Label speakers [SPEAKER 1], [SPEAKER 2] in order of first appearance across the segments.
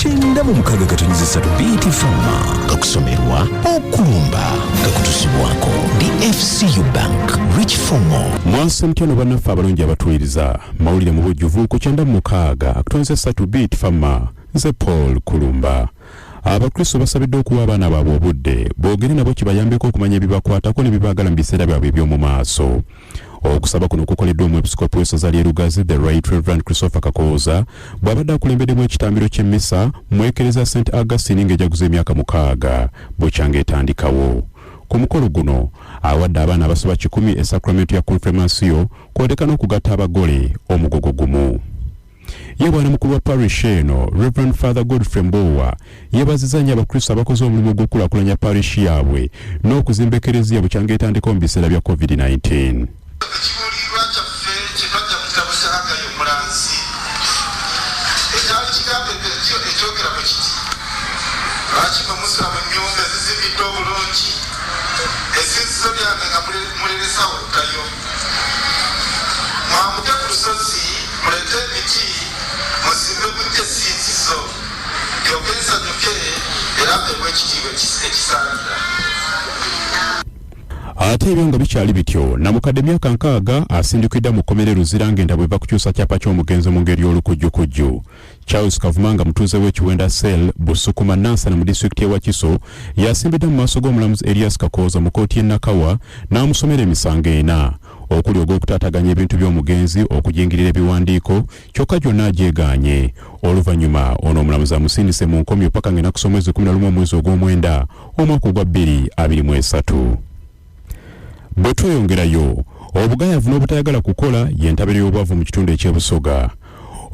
[SPEAKER 1] kukyenda mu mukaga katonyiza 3 BT Pharma kakusomerwa okulumba kakutusibwako DFCU Bank Rich for More.
[SPEAKER 2] Mwansi mtyano bannaffe abalungi abatuwiriza mawulire mu bujjuvu kukyenda mu mukaga katonyiza 3 BT Pharma nze Paul Kulumba. Abakristo basabidde okuwa abaana baabwe obudde boogere nabo kibayambeko okumanya ebibakwatako ne bibaagala mu biseera byabwe eby'omu maaso. Okusaba kuno kukoleddwa omwepiskopi w'essaza ly'e Lugazi the Right Reverend Christopher Kakooza bw'abadde akulembeddemu ekitambiro ky'emmisa mu ekereziya St. Augustine ng'ejaguza emyaka 6 bukyanga etandikawo. Ku mukolo guno awadde abaana abasoba 10 esakramento ya konfirmasiyo kw'oteeka n'okugatta abagole omugogo gumu. Yebwana mukulu wa parish eno Reverend Father Godfrey Mbowa yebaziza nnyo abakristo abakoze omulimu gw'okulakulanya parish yaabwe n'okuzimba ekereziya bukyanga etandikawo mu biseera bya COVID-19. Ate ebyo nga bikyali bityo Namukadde myaka 6 asindikiddwa mu Kkomera Luzira ng'enda bwe Lwakukyusa Kyapa Ky'omugenzi mu ngeri y'olukujjukujju. Charles Kavumanga mutuuze w'ekiwenda Sel Busukuma Nansana mu disitulikiti y'e Wakiso yasimbiddwa mu maaso g'omulamuzi Elias Kakooza mu kkooti y'e Nakawa n'amusomera emisango 4 okuli ogw'okutaataganya ebintu by'omugenzi okujingirira ebiwandiiko kyokka gyonna agyegaanye. Oluvannyuma ono omulamuzi amusindise mu nkomyo paka ng'enakusa omwezi 11 omwezi ogw'omwenda omwaka ogwa 2023. Bwe tweyongerayo obugayavu n'obutayagala kukola y'entabiro y'obwavu mu kitundu eky'ebusoga.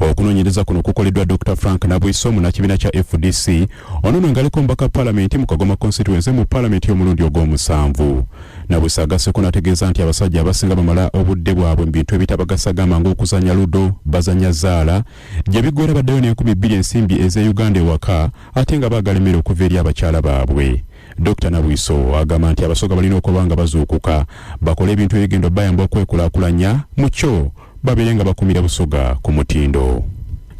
[SPEAKER 2] Okunoonyereza kuno kukoleddwa Dr. Frank Nabwiso mu kibiina kya FDC ono ngaliko mbaka palamenti mu Kagoma constituency mu palamenti y'omulundi ogw'omusanvu. Nabwiso agasseko n'ategeeza nti abasajja abasinga bamala obudde bwabwe mu bintu ebitabagassagamba ng'okuzannya ludo bazannya zaala gye biggwera baddayo n'2,000 ensimbi ez'e Uganda ewaka ate nga baagala emmere okuva eri abakyala baabwe. Dr. Nabwiso agamba nti abasoga balina okuba nga bazuukuka bakole ebintu ebigenda bayamba okwekulaakulanya mu kyo babeere nga bakumira busoga ku mutindo.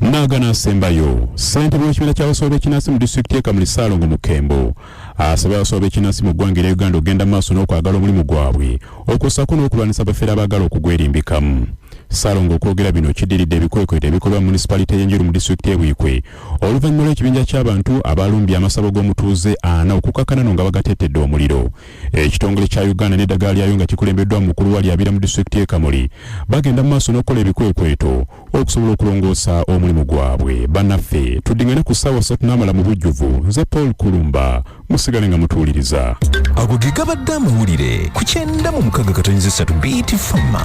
[SPEAKER 2] Nagana asembayo ssentebe w'ekibiina ky'abasobe b'ekinnansi mu disitulikiti y'e Kamulisaalongo mu Kembo asaba abasobe b'ekinnansi mu ggwanga erya Uganda ogenda maaso n'okwagala omulimu gwabwe okussaako n'okulwanyisa abafeera abaagala okugwerimbikamu. Saalongo okwogera bino kiddiridde ebikwekweto ebikolebwa mu munisipalite y'Enjeru mu disitulikiti y'e Bwikwe oluvannyuma lw'ekibinja ky'abantu abalumbye amasabo g'omutuuze 4 okukkakkana nga bagatettedde omuliro. Ekitongole kya Uganda n'eddagala lyayo nga kikulembeddwa mukulu wali abira mu disitulikiti y'e Kamuli bagenda mu maaso n'okukola ebikwekweto okusobola okulongoosa omulimu gwabwe. Bannaffe tuddingane ku ssaawa 3 n'amala mu bujjuvu. Nze Paul Kulumba musigale nga mutuwuliriza.
[SPEAKER 1] Ago ge gabadde amawulire ku kyenda mu mukaga katonyiza 3 BT Pharma.